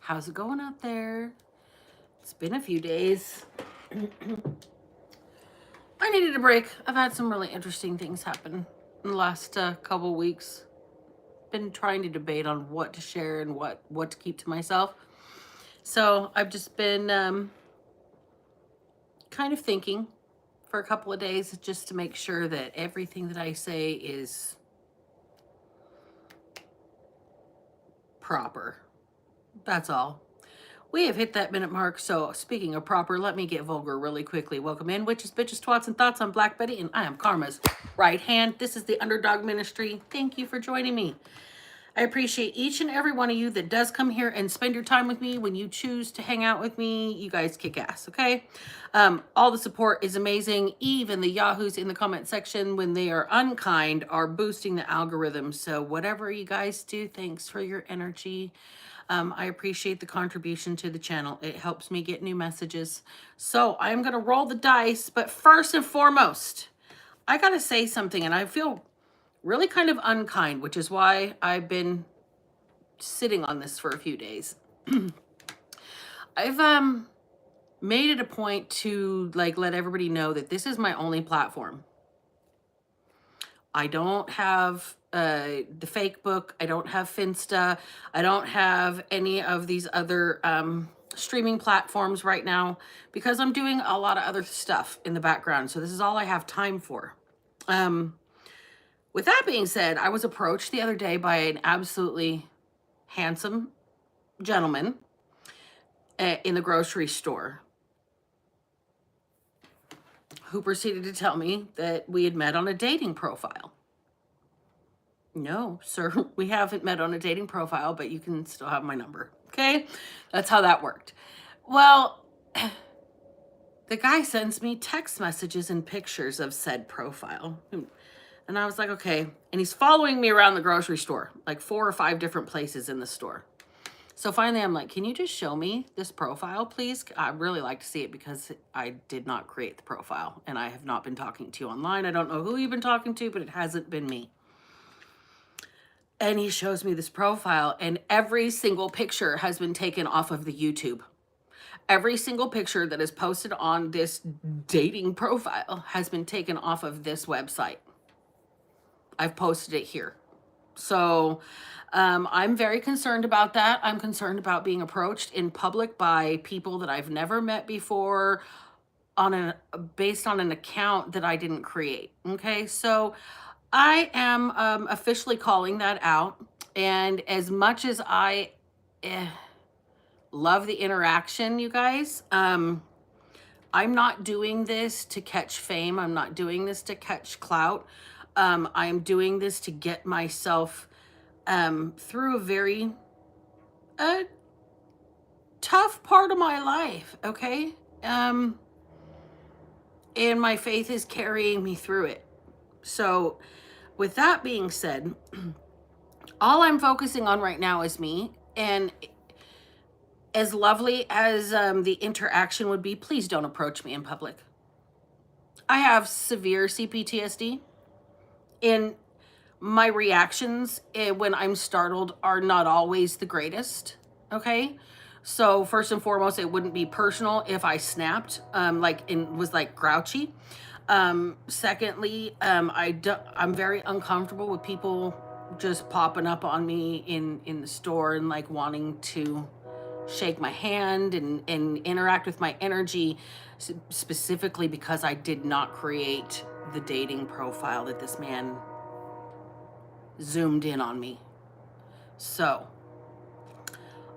How's it going out there? It's been a few days. I needed a break. I've had some really interesting things happen in the last couple weeks. Been trying to debate on what to share and what to keep to myself. So I've just been kind of thinking for a couple of days just to make sure that everything that I say is proper. That's all. We have hit that minute mark, so speaking of proper, let me get vulgar really quickly. Welcome in, witches, bitches, twats, and thoughts. I'm Black Betty, and I am Karma's right hand. This is the Underdog Ministry. Thank you for joining me. I appreciate each and every one of you that does come here and spend your time with me. When you choose to hang out with me, you guys kick ass, okay? All the support is amazing. Even the yahoos in the comment section, when they are unkind, are boosting the algorithm. So whatever you guys do, thanks for your energy. I appreciate the contribution to the channel. It helps me get new messages. So I'm going to roll the dice. But first and foremost, I got to say something. And I feel really kind of unkind, which is why I've been sitting on this for a few days. I've made it a point to let everybody know that this is my only platform. I don't have the fake book. I don't have Finsta. I don't have any of these other streaming platforms right now because I'm doing a lot of other stuff in the background. So this is all I have time for. With that being said, I was approached the other day by an absolutely handsome gentleman in the grocery store who proceeded to tell me that we had met on a dating profile. No, sir, we haven't met on a dating profile, but you can still have my number. Okay? That's how that worked. Well, the guy sends me text messages and pictures of said profile. And I was like, okay. And he's following me around the grocery store, like 4 or 5 different places in the store. So finally, I'm like, can you just show me this profile, please? I'd really like to see it because I did not create the profile and I have not been talking to you online. I don't know who you've been talking to, but it hasn't been me. And he shows me this profile and every single picture has been taken off of the YouTube. Every single picture that is posted on this dating profile has been taken off of this website. I've posted it here. So I'm very concerned about that. I'm concerned about being approached in public by people that I've never met before based on an account that I didn't create. Okay, so I am officially calling that out. And as much as I love the interaction, you guys, I'm not doing this to catch fame. I'm not doing this to catch clout. I'm doing this to get myself through a very tough part of my life, okay? And my faith is carrying me through it. So with that being said, all I'm focusing on right now is me. And as lovely as the interaction would be, please don't approach me in public. I have severe CPTSD. And my reactions when I'm startled are not always the greatest, okay? So first and foremost, it wouldn't be personal if I snapped, was grouchy. Secondly, I'm very uncomfortable with people just popping up on me in the store and wanting to shake my hand and interact with my energy, specifically because I did not create the dating profile that this man zoomed in on me. So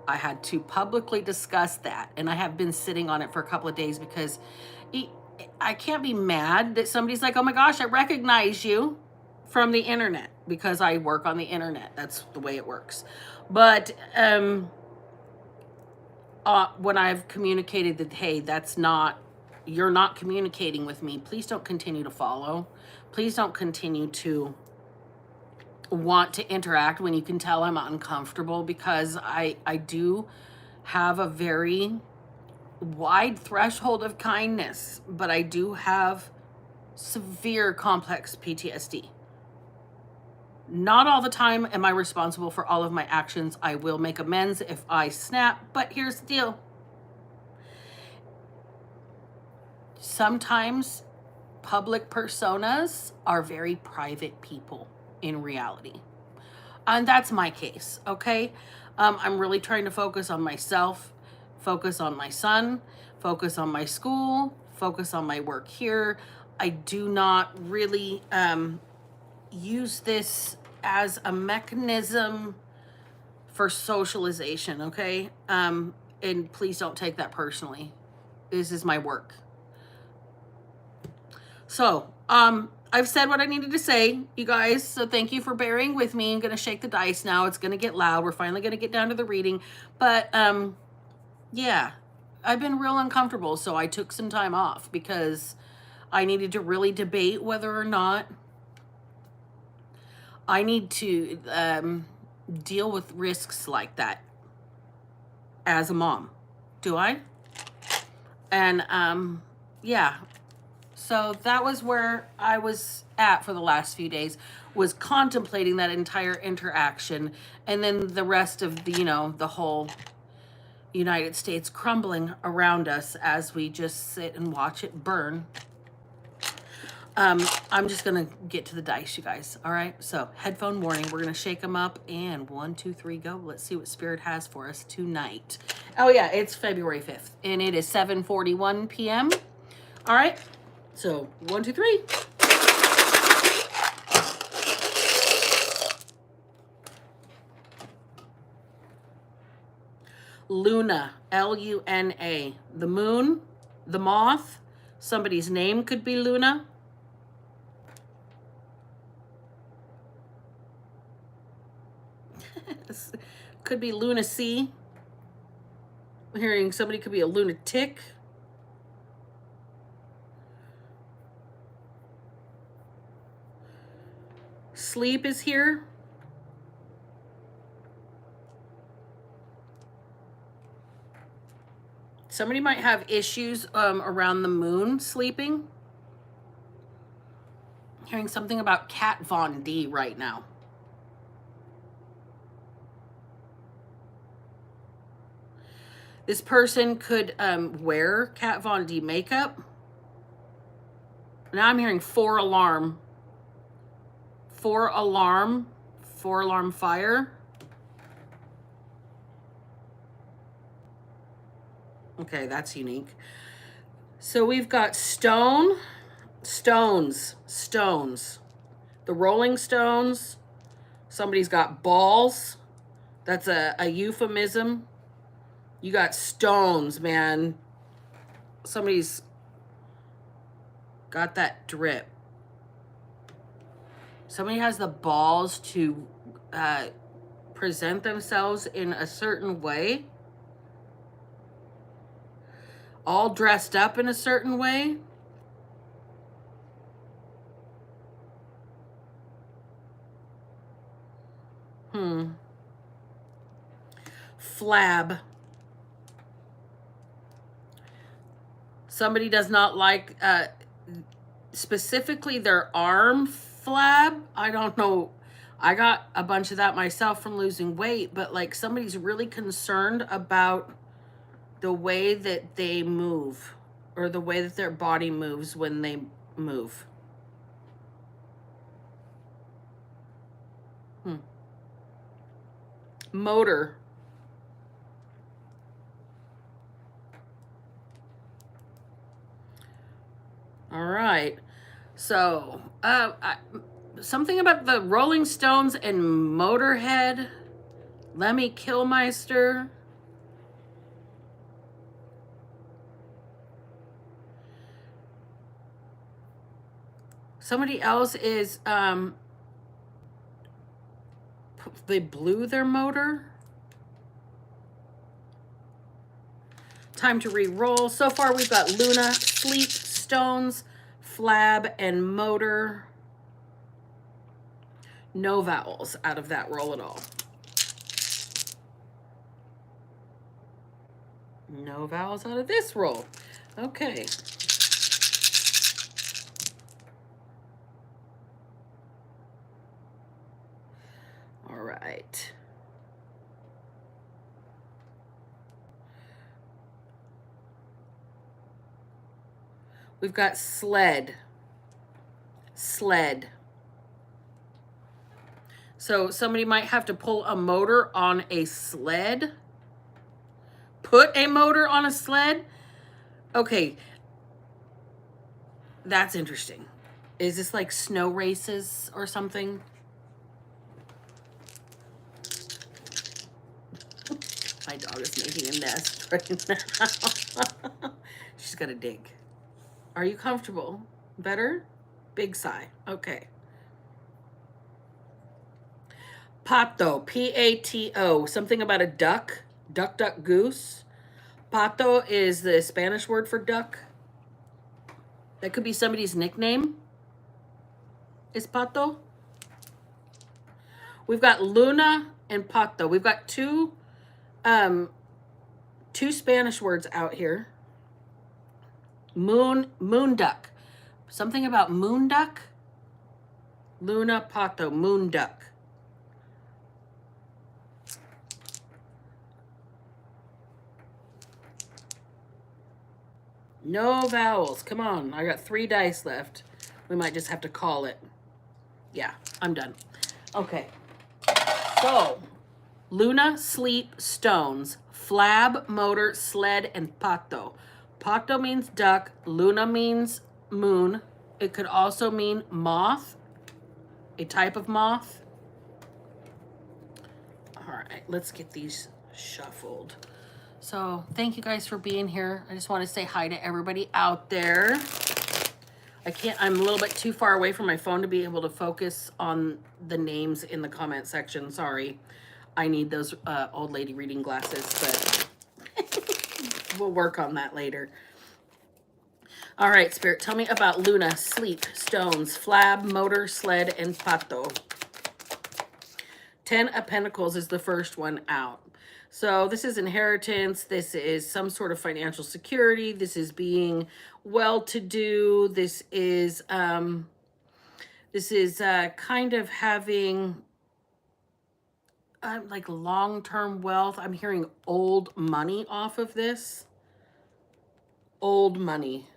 I had to publicly discuss that, and I have been sitting on it for a couple of days because I can't be mad that somebody's like, oh my gosh, I recognize you from the internet, because I work on the internet. That's the way it works. But when I've communicated that, hey, you're not communicating with me, please don't continue to follow. Please don't continue to want to interact when you can tell I'm uncomfortable, because I do have a very wide threshold of kindness, but I do have severe complex PTSD. Not all the time am I responsible for all of my actions. I will make amends if I snap, but here's the deal. Sometimes public personas are very private people in reality. And that's my case, okay? I'm really trying to focus on myself, focus on my son, focus on my school, focus on my work here. I do not really use this as a mechanism for socialization, okay? And please don't take that personally. This is my work. So, I've said what I needed to say, you guys. So thank you for bearing with me. I'm going to shake the dice now. It's going to get loud. We're finally going to get down to the reading. But, yeah, I've been real uncomfortable. So I took some time off because I needed to really debate whether or not I need to deal with risks like that as a mom. Do I? And, yeah. So that was where I was at for the last few days, was contemplating that entire interaction, and then the rest of the, the whole United States crumbling around us as we just sit and watch it burn. I'm just going to get to the dice, you guys. All right. So headphone warning. We're going to shake them up, and 1, 2, 3, go. Let's see what Spirit has for us tonight. Oh yeah, it's February 5th and it is 7:41 p.m. All right. So 1, 2, 3. Luna, Luna. The moon, the moth. Somebody's name could be Luna. Could be lunacy. I'm hearing somebody could be a lunatic. Sleep is here. Somebody might have issues around the moon sleeping. I'm hearing something about Kat Von D right now. This person could wear Kat Von D makeup. Now I'm hearing 4 alarm. 4 alarm fire. Okay, that's unique. So we've got stones. The Rolling Stones. Somebody's got balls. That's a euphemism. You got stones, man. Somebody's got that drip. Somebody has the balls to present themselves in a certain way. All dressed up in a certain way. Flab. Somebody does not like specifically their arm flab. I don't know. I got a bunch of that myself from losing weight, but like somebody's really concerned about the way that they move, or the way that their body moves when they move. Motor. All right. So, something about the Rolling Stones and Motorhead. Lemmy Kilmister. Somebody else is, they blew their motor. Time to re-roll. So far we've got Luna, Sleep, Stones, Flab, and Motor. No vowels out of that roll at all. No vowels out of this roll. Okay. right. We've got sled. Sled. So somebody might have to pull a motor on a sled. Put a motor on a sled? Okay. That's interesting. Is this like snow races or something? My dog is making a nest right now. She's got to dig. Are you comfortable? Better? Big sigh. Okay. Pato, P-A-T-O, something about a duck. Duck, duck, goose. Pato is the Spanish word for duck. That could be somebody's nickname. Is Pato? We've got Luna and Pato. We've got two Spanish words out here. Moon duck. Something about moon duck. Luna, Pato, moon duck. No vowels. Come on. I got 3 dice left. We might just have to call it. Yeah, I'm done. Okay. So, Luna, sleep, stones, flab, motor, sled, and pato. Pato means duck. Luna means moon. It could also mean moth, a type of moth. All right, let's get these shuffled. So thank you guys for being here. I just want to say hi to everybody out there. I'm a little bit too far away from my phone to be able to focus on the names in the comment section. Sorry. I need those old lady reading glasses, but we'll work on that later. All right, Spirit, tell me about Luna, sleep, stones, flab, motor, sled, and pato. 10 of Pentacles is the first one out. So this is inheritance. This is some sort of financial security. This is being well-to-do. This is kind of having like long-term wealth. I'm hearing old money off of this. Old money.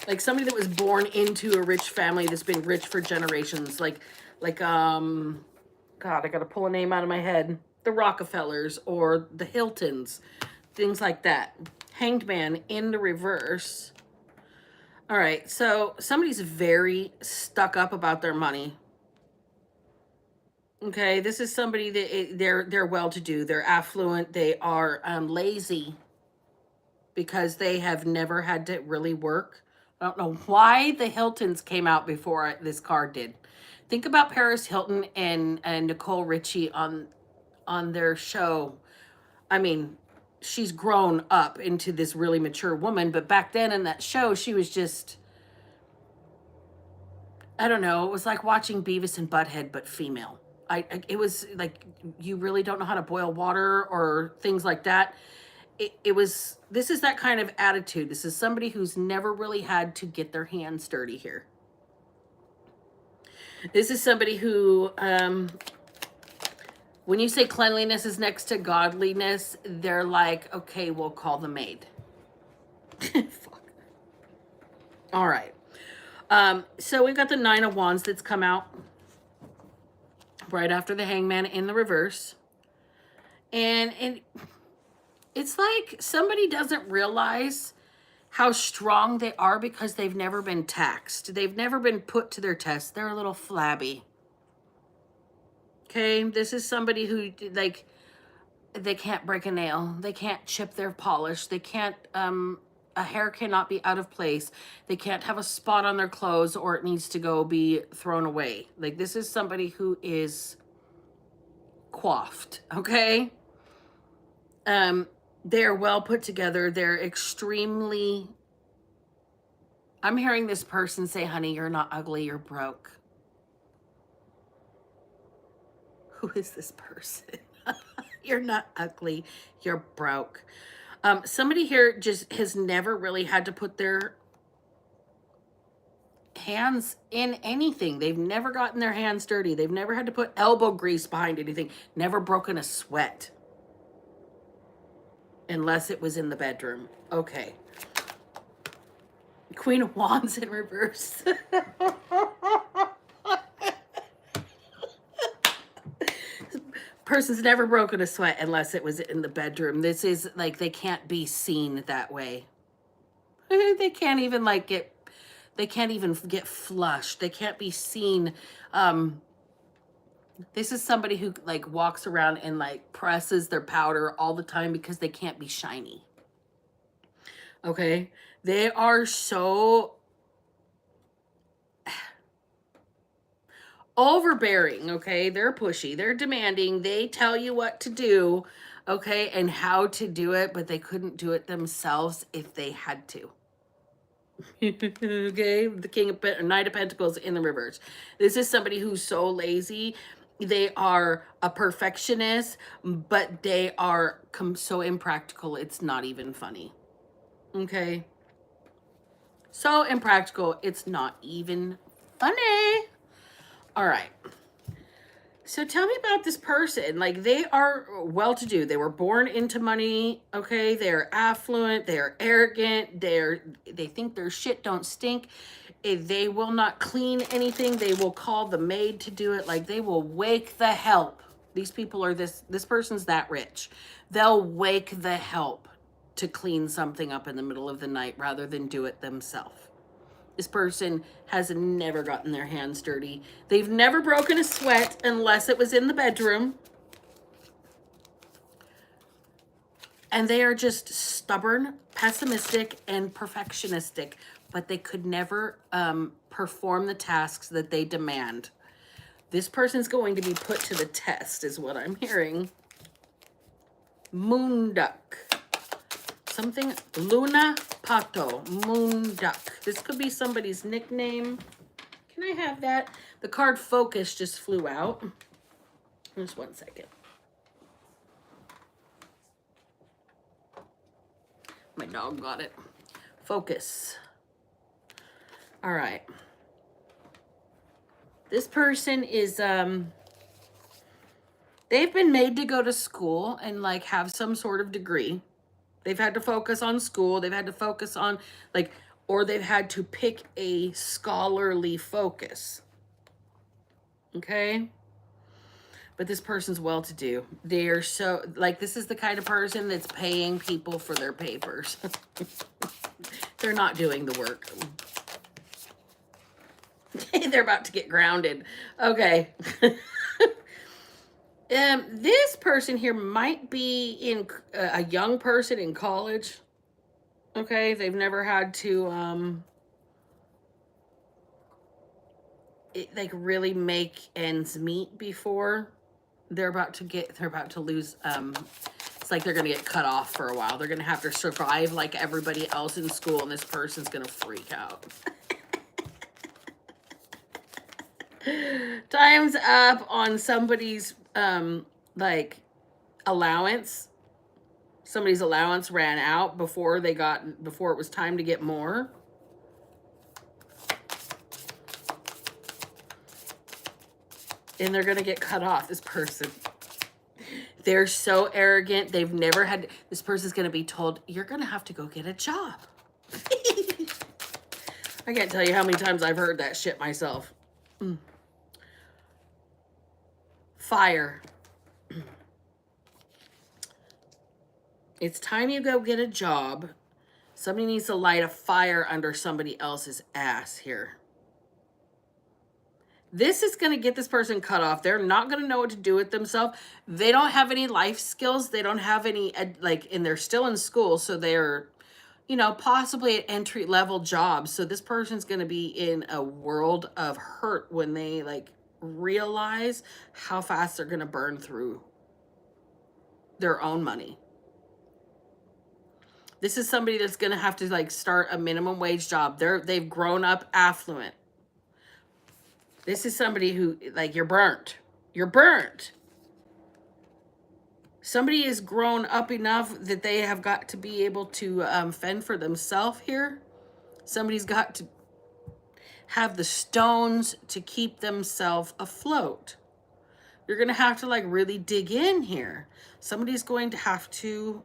Like somebody that was born into a rich family that's been rich for generations. God, I got to pull a name out of my head. The Rockefellers or the Hiltons. Things like that. Hanged Man in the reverse. All right, so somebody's very stuck up about their money. Okay, this is somebody that they're well-to-do. They're affluent. They are lazy because they have never had to really work. I don't know why the Hiltons came out before this card did. Think about Paris Hilton and Nicole Richie on their show. I mean, she's grown up into this really mature woman, but back then in that show, she was just, I don't know, it was like watching Beavis and Butthead, but female. It was like, you really don't know how to boil water or things like that. This is that kind of attitude. This is somebody who's never really had to get their hands dirty here. This is somebody who, when you say cleanliness is next to godliness, they're like, okay, we'll call the maid. Fuck. All right. So we've got the 9 of Wands that's come out right after the Hangman in the reverse. And it's like somebody doesn't realize how strong they are because they've never been taxed. They've never been put to their test. They're a little flabby. Okay, this is somebody who, like, they can't break a nail. They can't chip their polish. They can't, a hair cannot be out of place. They can't have a spot on their clothes or it needs to go be thrown away. Like, this is somebody who is coiffed, okay? They're well put together. They're extremely, I'm hearing this person say, honey, you're not ugly, you're broke. Who is this person? You're not ugly, you're broke. Somebody here just has never really had to put their hands in anything. They've never gotten their hands dirty. They've never had to put elbow grease behind anything. Never broken a sweat. Unless it was in the bedroom. Okay. Queen of Wands in reverse. Person's never broken a sweat unless it was in the bedroom. This is like, they can't be seen that way. They can't even like they can't even get flushed. They can't be seen. This is somebody who like walks around and like presses their powder all the time because they can't be shiny. Okay. They are so overbearing. Okay. They're pushy. They're demanding. They tell you what to do. Okay. And how to do it, but they couldn't do it themselves if they had to. Okay. The Knight of Pentacles in the reverse. This is somebody who's so lazy. They are a perfectionist, but they are so impractical. It's not even funny. Okay. So impractical. It's not even funny. All right. So tell me about this person. Like, they are well-to-do. They were born into money. Okay. They're affluent. They're arrogant. They think their shit don't stink. They will not clean anything. They will call the maid to do it. Like, they will wake the help. These people are this person's that rich. They'll wake the help to clean something up in the middle of the night rather than do it themselves. This person has never gotten their hands dirty. They've never broken a sweat unless it was in the bedroom. And they are just stubborn, pessimistic, and perfectionistic, but they could never perform the tasks that they demand. This person's going to be put to the test, is what I'm hearing. Moon duck. Something, Luna Pato, moon duck. This could be somebody's nickname. Can I have that? The card Focus just flew out. Just one second. My dog got it. Focus. All right. This person is, they've been made to go to school and like have some sort of degree. They've had to focus on school. They've had to focus on like, or they've had to pick a scholarly focus. Okay. But this person's well-to-do. They're so, like, this is the kind of person that's paying people for their papers. They're not doing the work. They're about to get grounded. Okay. This person here might be in a young person in college. Okay. They've never had to, like really make ends meet before. They're about to lose, it's like they're going to get cut off for a while. They're going to have to survive like everybody else in school, and this person's going to freak out. Time's up on somebody's, like, allowance. Somebody's allowance ran out before it was time to get more. And they're going to get cut off, this person. They're so arrogant. They've never had, this person's going to be told, you're going to have to go get a job. I can't tell you how many times I've heard that shit myself. Fire. It's time you go get a job. Somebody needs to light a fire under somebody else's ass here. This is going to get this person cut off. They're not going to know what to do with themselves. They don't have any life skills. They don't have any, like, and they're still in school. So they're, you know, possibly at entry-level jobs. So this person's going to be in a world of hurt when they, like, realize how fast they're going to burn through their own money. This is somebody that's going to have to, like, start a minimum wage job. They've grown up affluent. This is somebody who, like, you're burnt. You're burnt. Somebody has grown up enough that they have got to be able to fend for themselves here. Somebody's got to have the stones to keep themselves afloat. You're going to have to like really dig in here. Somebody's going to have to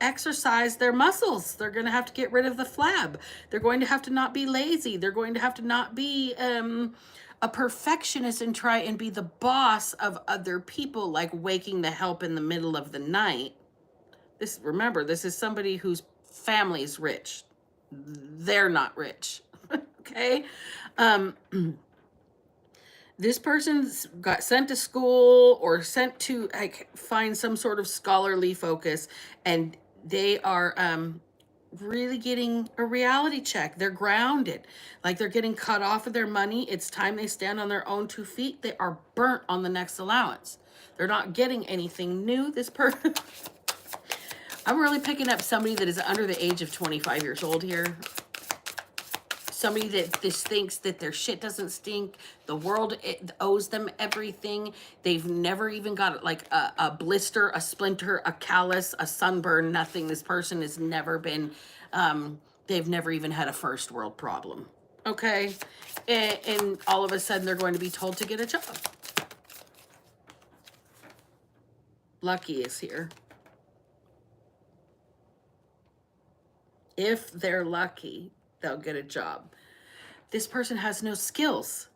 exercise their muscles. They're going to have to get rid of the flab. They're going to have to not be lazy. They're going to have to not be a perfectionist and try and be the boss of other people, like waking the help in the middle of the night. Remember, this is somebody whose family's rich. They're not rich. Okay. This person's got sent to school or sent to like find some sort of scholarly focus, and they are really getting a reality check. They're grounded, like they're getting cut off of their money. It's time they stand on their own 2 feet. They are burnt on the next allowance. They're not getting anything new. This person, I'm really picking up somebody that is under the age of 25 years old here. Somebody that just thinks that their shit doesn't stink. The world owes them everything. They've never even got like a blister, a splinter, a callus, a sunburn, nothing. This person has never been, they've never even had a first world problem. Okay. And all of a sudden they're going to be told to get a job. Lucky is here. If they're lucky, they'll get a job. This person has no skills.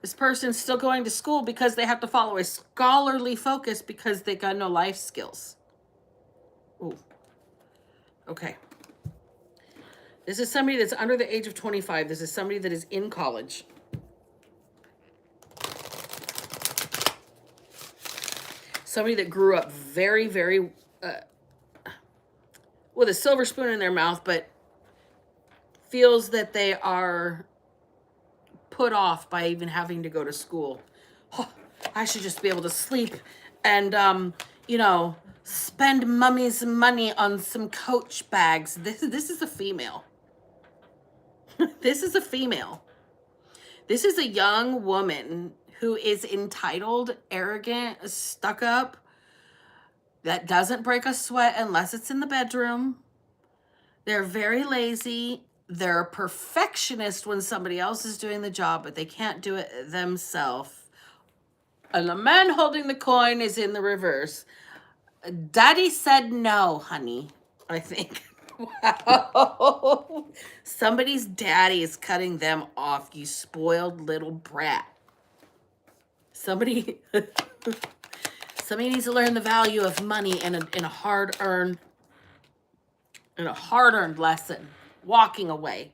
This person's still going to school because they have to follow a scholarly focus because they got no life skills. Ooh. Okay. This is somebody that's under the age of 25. This is somebody that is in college. Somebody that grew up very, very, with a silver spoon in their mouth, but feels that they are put off by even having to go to school. Oh, I should just be able to sleep and, spend mummy's money on some Coach bags. This is a female. This is a female. This is a young woman who is entitled, arrogant, stuck up, that doesn't break a sweat unless it's in the bedroom. They're very lazy. They're a perfectionist when somebody else is doing the job, but they can't do it themselves. And the man holding the coin is in the reverse. Daddy said no, honey, I think. Wow. Somebody's daddy is cutting them off, you spoiled little brat. Somebody needs to learn the value of money in a hard-earned lesson. Walking away.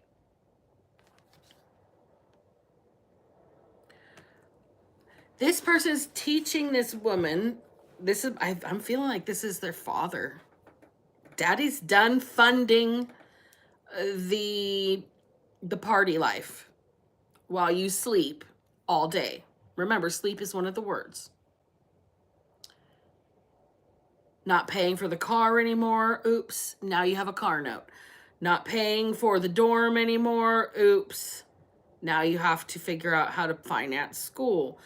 This person's teaching this woman. I'm feeling like this is their father. Daddy's done funding the party life while you sleep all day. Remember, sleep is one of the words. Not paying for the car anymore. Oops. Now you have a car note. Not paying for the dorm anymore. Oops. Now you have to figure out how to finance school.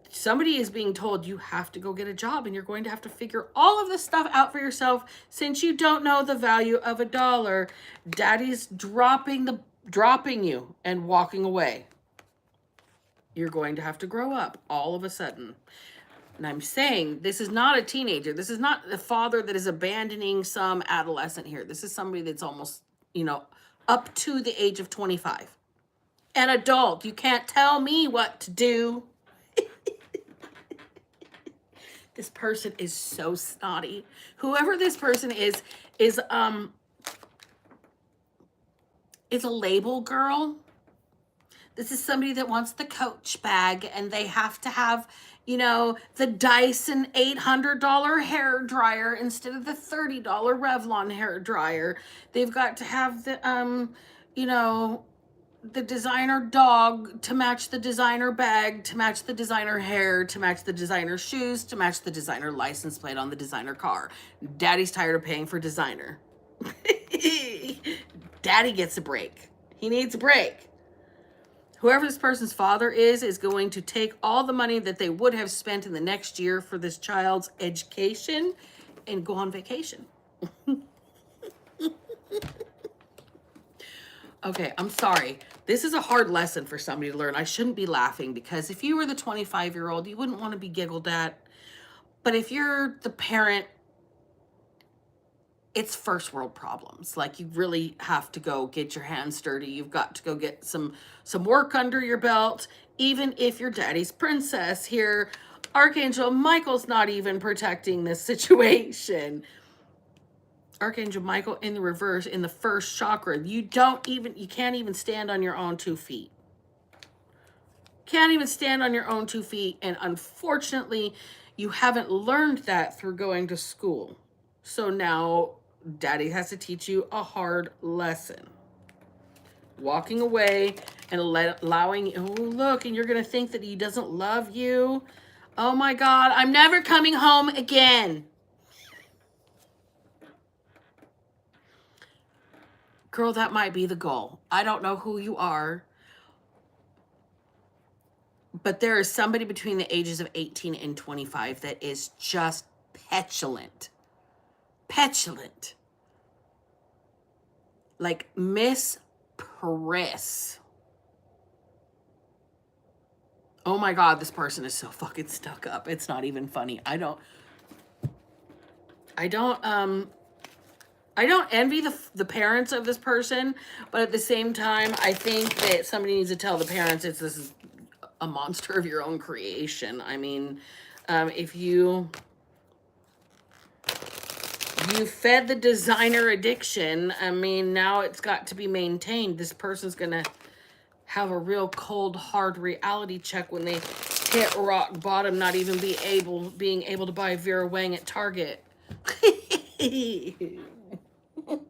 Somebody is being told you have to go get a job and you're going to have to figure all of this stuff out for yourself since you don't know the value of a dollar. Daddy's dropping you and walking away. You're going to have to grow up all of a sudden. And I'm saying this is not a teenager. This is not a father that is abandoning some adolescent here. This is somebody that's almost, up to the age of 25. An adult. You can't tell me what to do. This person is so snotty. Whoever this person is a label girl. This is somebody that wants the Coach bag and they have to have, the Dyson $800 hair dryer instead of the $30 Revlon hair dryer. They've got to have the, the designer dog to match the designer bag, to match the designer hair, to match the designer shoes, to match the designer license plate on the designer car. Daddy's tired of paying for designer. Daddy gets a break. He needs a break. Whoever this person's father is going to take all the money that they would have spent in the next year for this child's education and go on vacation. Okay, I'm sorry. This is a hard lesson for somebody to learn. I shouldn't be laughing because if you were the 25-year-old, you wouldn't want to be giggled at. But if you're the parent, it's first world problems. Like, you really have to go get your hands dirty. You've got to go get some work under your belt. Even if you're daddy's princess here, Archangel Michael's not even protecting this situation. Archangel Michael in the reverse in the first chakra. You can't even stand on your own 2 feet. Can't even stand on your own 2 feet. And unfortunately, you haven't learned that through going to school. So now daddy has to teach you a hard lesson. Walking away and allowing, oh, look, and you're going to think that he doesn't love you. Oh my God, I'm never coming home again. Girl, that might be the goal. I don't know who you are, but there is somebody between the ages of 18 and 25 that is just petulant. Petulant. Like Miss Priss. Oh my God, this person is so fucking stuck up. It's not even funny. I don't envy the parents of this person, but at the same time, I think that somebody needs to tell the parents this is a monster of your own creation. I mean, if you fed the designer addiction, I mean, now it's got to be maintained. This person's gonna have a real cold, hard reality check when they hit rock bottom, not even being able to buy Vera Wang at Target.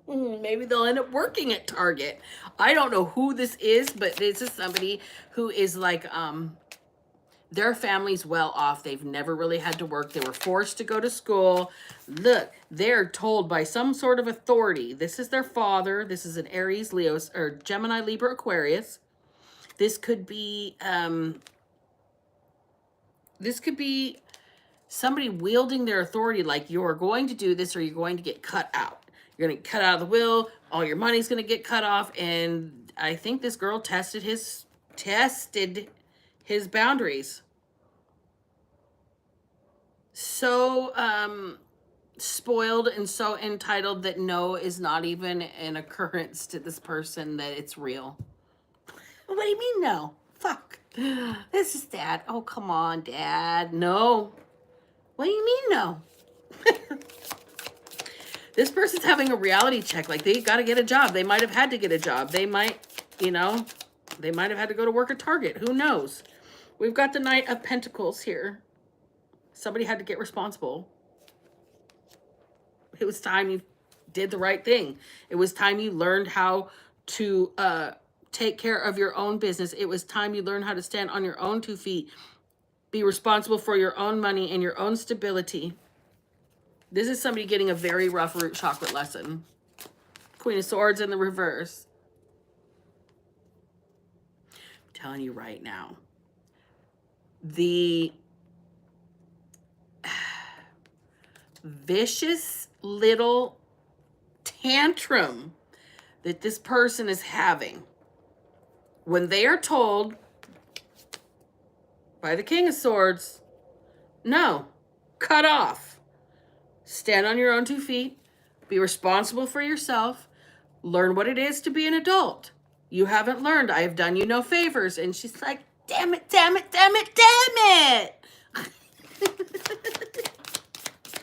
Maybe they'll end up working at Target. I don't know who this is, but this is somebody who is like, their family's well off. They've never really had to work. They were forced to go to school. Look, they're told by some sort of authority. This is their father. This is an Aries, Leo, or Gemini, Libra, Aquarius. This could be somebody wielding their authority, like, you're going to do this or you're going to get cut out. You're going to cut out of the will. All your money's going to get cut off. And I think this girl tested his boundaries. So spoiled and so entitled that no is not even an occurrence to this person, that it's real. What do you mean no? Fuck. This is Dad. Oh, come on, Dad. No. What do you mean no? This person's having a reality check. Like, they got to get a job. They might have had to get a job. They might, they might have had to go to work at Target. Who knows? We've got the Knight of Pentacles here. Somebody had to get responsible. It was time you did the right thing. It was time you learned how to take care of your own business. It was time you learned how to stand on your own 2 feet. Be responsible for your own money and your own stability. This is somebody getting a very rough root chakra lesson. Queen of Swords in the reverse. I'm telling you right now. The vicious little tantrum that this person is having when they are told by the King of Swords, no, cut off. Stand on your own 2 feet. Be responsible for yourself. Learn what it is to be an adult. You haven't learned. I have done you no favors. And she's like, damn it, damn it, damn it, damn it.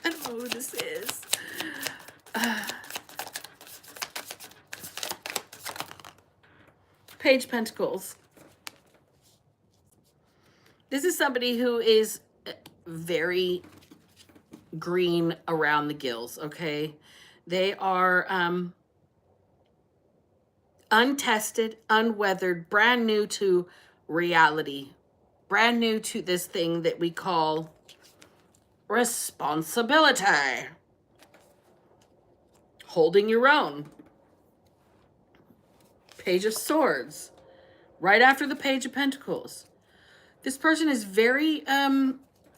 I don't know who this is. Page Pentacles. This is somebody who is very green around the gills, okay? They are untested, unweathered, brand new to reality, brand new to this thing that we call responsibility. Holding your own. Page of Swords. Right after the Page of Pentacles. This person is very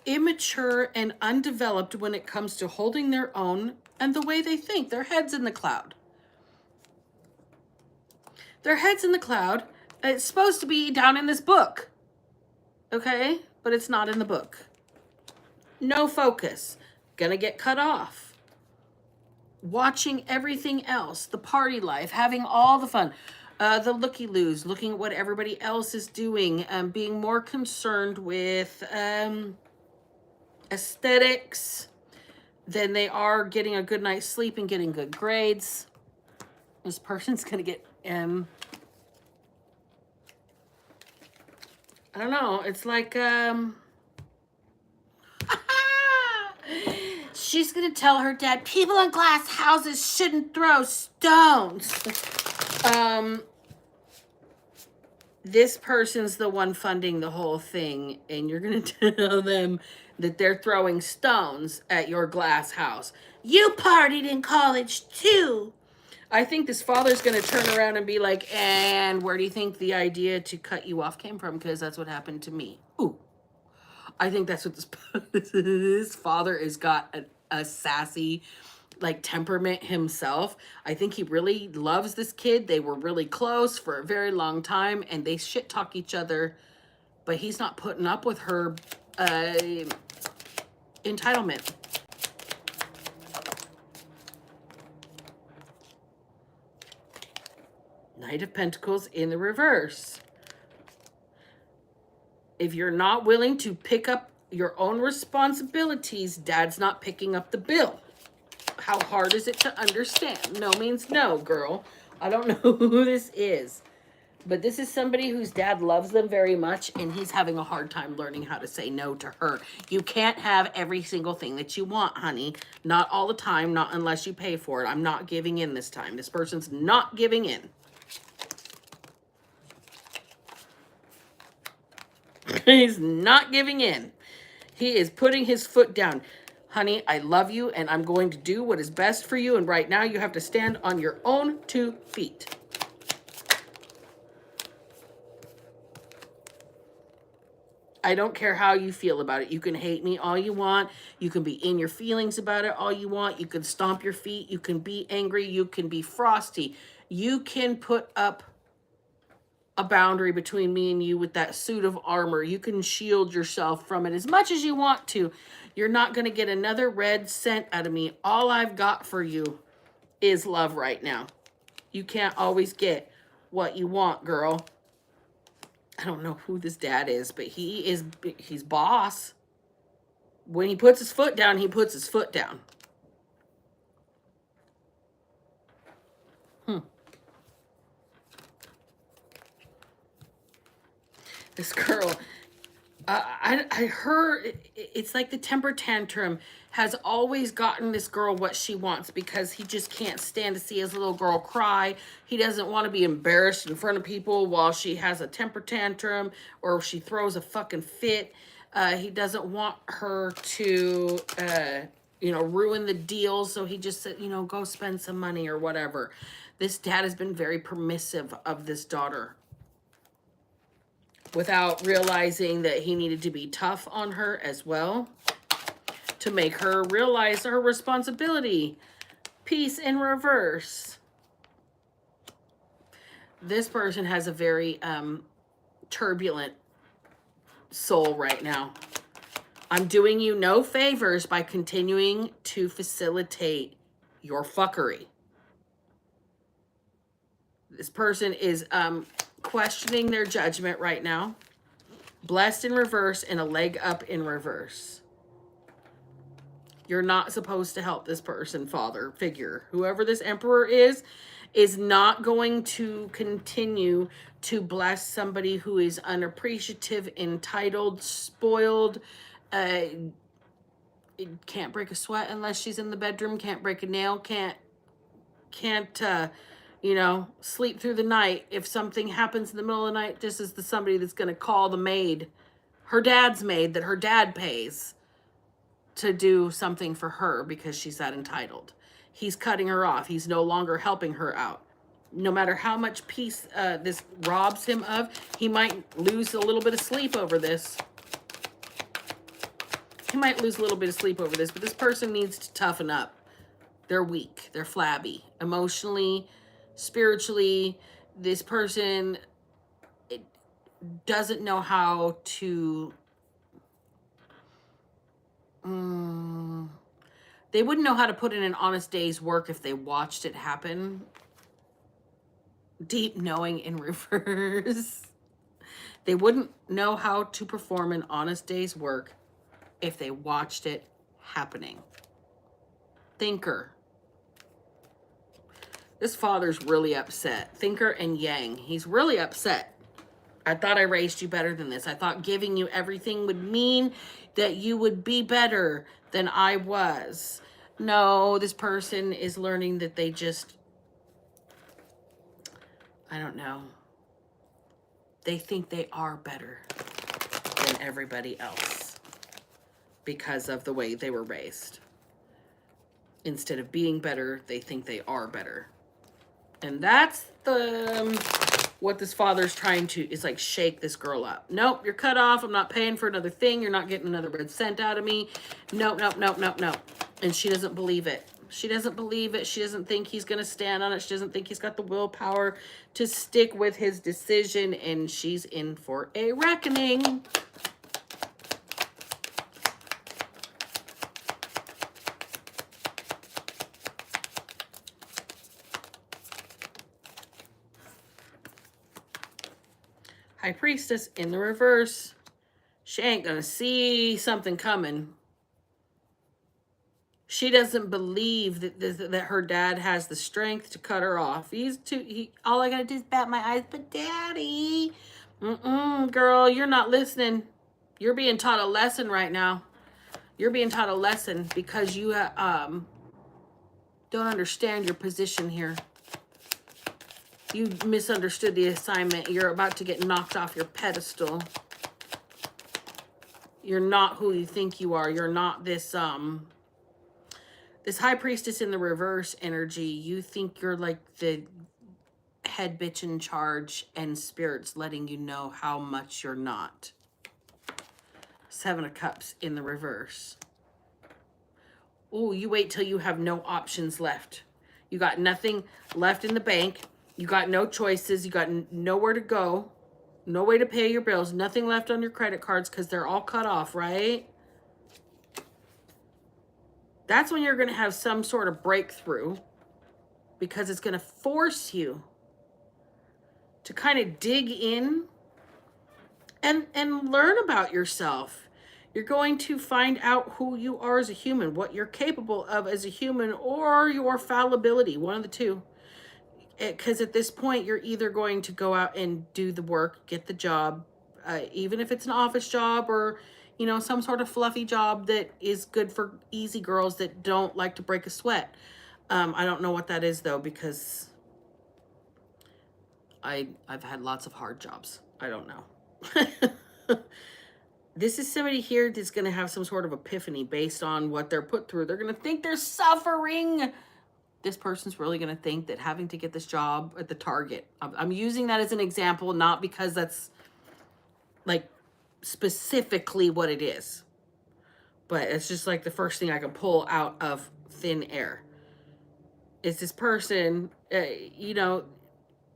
immature and undeveloped when it comes to holding their own and the way they think. Their head's in the cloud. Their head's in the cloud. It's supposed to be down in this book. Okay? But it's not in the book. No focus. Gonna get cut off. Watching everything else. The party life. Having all the fun. The looky-loos. Looking at what everybody else is doing. Being more concerned with aesthetics than they are getting a good night's sleep and getting good grades. This person's gonna get I don't know. It's like she's gonna tell her dad, people in glass houses shouldn't throw stones. This person's the one funding the whole thing, and you're gonna tell them that they're throwing stones at your glass house. You partied in college too. I think this father's going to turn around and be like, and where do you think the idea to cut you off came from? Because that's what happened to me. Ooh. I think that's what this father has got a sassy, like, temperament himself. I think he really loves this kid. They were really close for a very long time, and they shit talk each other, but he's not putting up with her entitlement. Knight of Pentacles in the reverse. If you're not willing to pick up your own responsibilities, dad's not picking up the bill. How hard is it to understand? No means no, girl. I don't know who this is. But this is somebody whose dad loves them very much, and he's having a hard time learning how to say no to her. You can't have every single thing that you want, honey. Not all the time, not unless you pay for it. I'm not giving in this time. This person's not giving in. He's not giving in. He is putting his foot down. Honey, I love you, and I'm going to do what is best for you, and right now you have to stand on your own 2 feet. I don't care how you feel about it. You can hate me all you want. You can be in your feelings about it all you want. You can stomp your feet. You can be angry. You can be frosty. You can put up a boundary between me and you with that suit of armor. You can shield yourself from it as much as you want to. You're not going to get another red cent out of me. All I've got for you is love right now. You can't always get what you want, girl. I don't know who this dad is, but he's boss. When he puts his foot down, he puts his foot down. This girl, I heard, it's like the temper tantrum has always gotten this girl what she wants because he just can't stand to see his little girl cry. He doesn't want to be embarrassed in front of people while she has a temper tantrum or she throws a fucking fit. He doesn't want her to, ruin the deal. So he just said, go spend some money or whatever. This dad has been very permissive of this daughter, without realizing that he needed to be tough on her as well to make her realize her responsibility. Peace in reverse. This person has a very turbulent soul right now. I'm doing you no favors by continuing to facilitate your fuckery. This person is questioning their judgment right now. Blessed in reverse and a leg up in reverse. You're not supposed to help this person, father figure. Whoever this emperor is not going to continue to bless somebody who is unappreciative, entitled, spoiled, can't break a sweat unless she's in the bedroom, can't break a nail, can't sleep through the night. If something happens in the middle of the night, this is somebody that's going to call the maid, her dad's maid that her dad pays to do something for her because she's that entitled. He's cutting her off. He's no longer helping her out. No matter how much peace this robs him of, he might lose a little bit of sleep over this. He might lose a little bit of sleep over this, but this person needs to toughen up. They're weak. They're flabby. Emotionally, spiritually, This person doesn't know how to... they wouldn't know how to put in an honest day's work if they watched it happen. Deep knowing in reverse. They wouldn't know how to perform an honest day's work if they watched it happening. Thinker. This father's really upset. Thinker and Yang. He's really upset. I thought I raised you better than this. I thought giving you everything would mean that you would be better than I was. No, this person is learning that they just... I don't know. They think they are better than everybody else because of the way they were raised. Instead of being better, they think they are better. And that's what this father's trying to, is like, shake this girl up. Nope, you're cut off. I'm not paying for another thing. You're not getting another red cent out of me. Nope, nope, nope, nope, nope. And she doesn't believe it. She doesn't believe it. She doesn't think he's going to stand on it. She doesn't think he's got the willpower to stick with his decision. And she's in for a reckoning. High Priestess in the reverse. She ain't gonna see something coming. She doesn't believe that her dad has the strength to cut her off. All I gotta do is bat my eyes, but Daddy, girl, you're not listening. You're being taught a lesson right now. You're being taught a lesson because you don't understand your position here. You misunderstood the assignment. You're about to get knocked off your pedestal. You're not who you think you are. You're not this High Priestess in the reverse energy. You think you're like the head bitch in charge, and Spirit's letting you know how much you're not. Seven of Cups in the reverse. Oh, you wait till you have no options left. You got nothing left in the bank. You got no choices. You got nowhere to go. No way to pay your bills. Nothing left on your credit cards because they're all cut off, right? That's when you're going to have some sort of breakthrough, because it's going to force you to kind of dig in and learn about yourself. You're going to find out who you are as a human, what you're capable of as a human, or your fallibility, one of the two. Because at this point, you're either going to go out and do the work, get the job, even if it's an office job or, you know, some sort of fluffy job that is good for easy girls that don't like to break a sweat. I don't know what that is, though, because I've had lots of hard jobs. I don't know. This is somebody here that's going to have some sort of epiphany based on what they're put through. They're going to think they're suffering. This person's really going to think that having to get this job at the Target. I'm using that as an example, not because that's like specifically what it is, but it's just like the first thing I can pull out of thin air. Is this person, you know,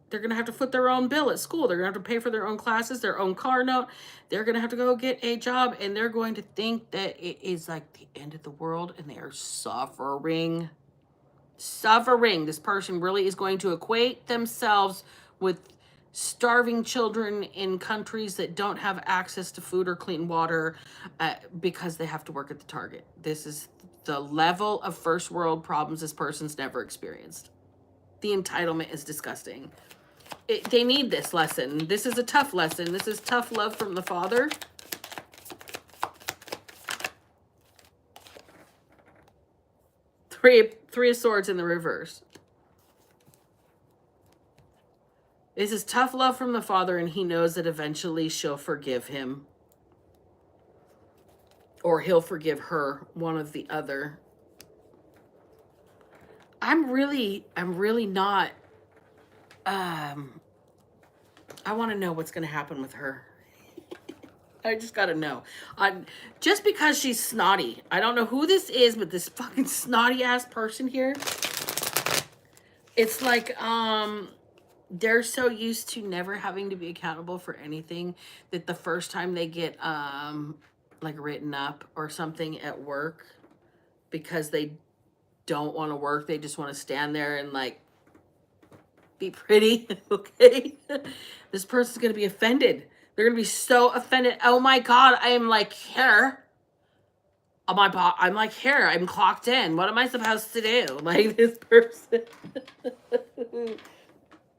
they're going to have to foot their own bill at school. They're going to have to pay for their own classes, their own car note. They're going to have to go get a job, and they're going to think that it is like the end of the world, and they are suffering. This person really is going to equate themselves with starving children in countries that don't have access to food or clean water because they have to work at the Target. This is the level of first world problems this person's never experienced. The entitlement is disgusting. They need this lesson. This is a tough lesson. This is tough love from the father. Three of Swords in the reverse. This is tough love from the father, and he knows that eventually she'll forgive him. Or he'll forgive her, one or the other. I'm really not, I want to know what's going to happen with her. I just got to know. Just because she's snotty. I don't know who this is, but this fucking snotty ass person here. It's like, They're so used to never having to be accountable for anything that the first time they get like written up or something at work because they don't want to work, they just want to stand there and like be pretty. Okay. This person's going to be offended. They're going to be so offended. Oh my God, I am like here. I'm like here. I'm clocked in. What am I supposed to do? Like this person.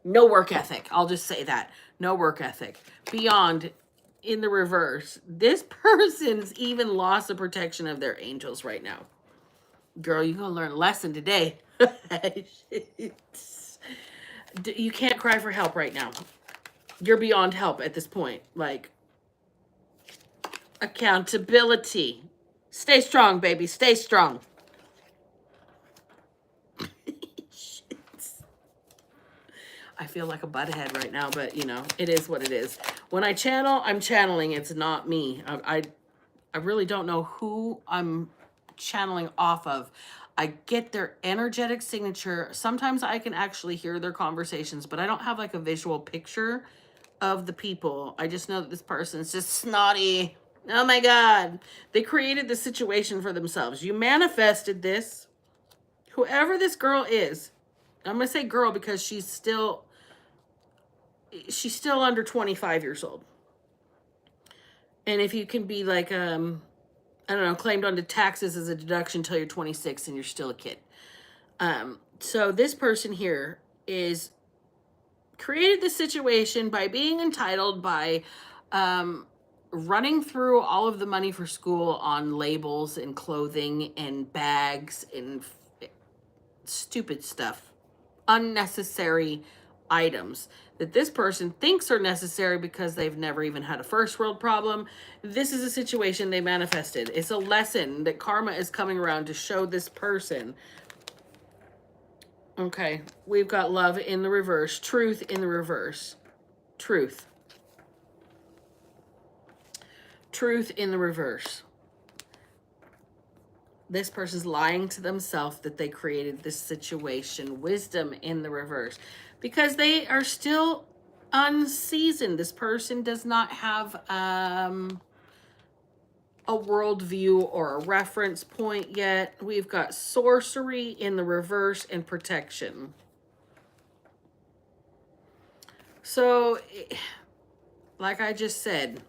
No work ethic. I'll just say that. No work ethic. Beyond in the reverse. This person's even lost the protection of their angels right now. Girl, you're going to learn a lesson today. You can't cry for help right now. You're beyond help at this point. Like, accountability. Stay strong, baby. Stay strong. I feel like a butthead right now, but you know, it is what it is. When I channel, I'm channeling. It's not me. I really don't know who I'm channeling off of. I get their energetic signature. Sometimes I can actually hear their conversations, but I don't have like a visual picture of the people. I just know that this person is just snotty. Oh my God. They created the situation for themselves. You manifested this. Whoever this girl is, I'm going to say girl because she's still under 25 years old. And if you can be like, I don't know, claimed onto taxes as a deduction until you're 26 and you're still a kid. So this person here is created the situation by being entitled, by running through all of the money for school on labels and clothing and bags and stupid stuff, unnecessary items that this person thinks are necessary because they've never even had a first world problem. This is a situation they manifested. It's a lesson that karma is coming around to show this person. Okay, we've got love in the reverse, truth in the reverse, truth. Truth in the reverse. This person's lying to themselves that they created this situation. Wisdom in the reverse. Because they are still unseasoned. This person does not have a worldview or a reference point yet. We've got sorcery in the reverse and protection. So, like I just said,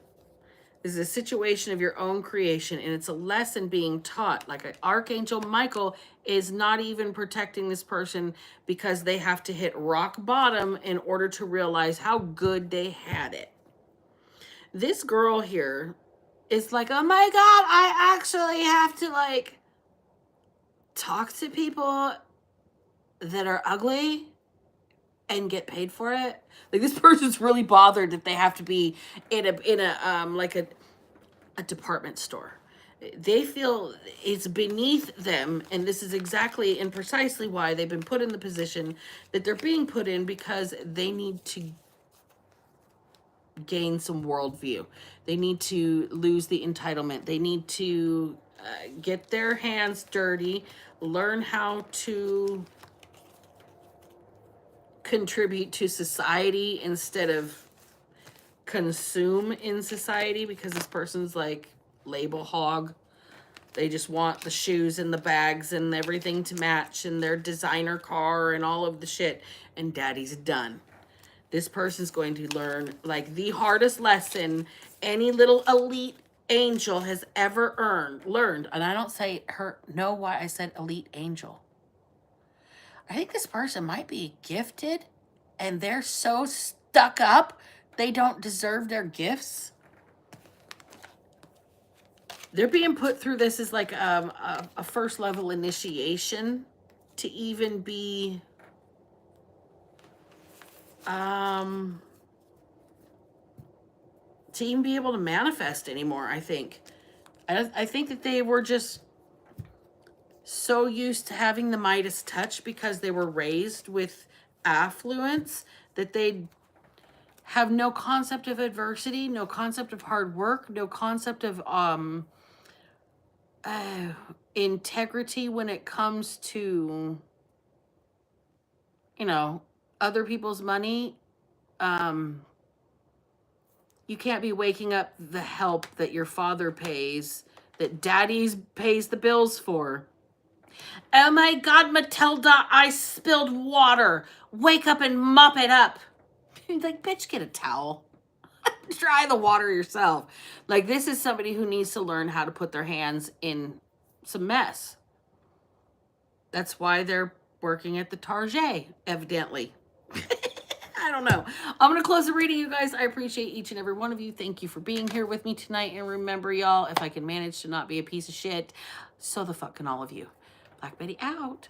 this is a situation of your own creation, and it's a lesson being taught. Like Archangel Michael is not even protecting this person because they have to hit rock bottom in order to realize how good they had it. This girl here is like, oh my God, I actually have to like talk to people that are ugly and get paid for it. Like this person's really bothered that they have to be in a department store. They feel it's beneath them, and this is exactly and precisely why they've been put in the position that they're being put in, because they need to gain some worldview. They need to lose the entitlement. They need to get their hands dirty, learn how to contribute to society instead of consume in society, because this person's like label hog. They just want the shoes and the bags and everything to match and their designer car and all of the shit, and daddy's done. This person's going to learn like the hardest lesson any little elite angel has ever learned. And I don't say her, know why I said elite angel. I think this person might be gifted and they're so stuck up they don't deserve their gifts. They're being put through this as like a first level initiation to even be able to manifest anymore. I think that they were just so used to having the Midas touch because they were raised with affluence that they have no concept of adversity, no concept of hard work, no concept of integrity when it comes to, you know, other people's money. You can't be waking up the help that your father pays, that daddy pays the bills for. Oh my God, Matilda, I spilled water. Wake up and mop it up. Like, bitch, get a towel. Dry the water yourself. Like, this is somebody who needs to learn how to put their hands in some mess. That's why they're working at the Target, evidently. I don't know. I'm going to close the reading, you guys. I appreciate each and every one of you. Thank you for being here with me tonight. And remember, y'all, if I can manage to not be a piece of shit, so the fuck can all of you. Black Betty out.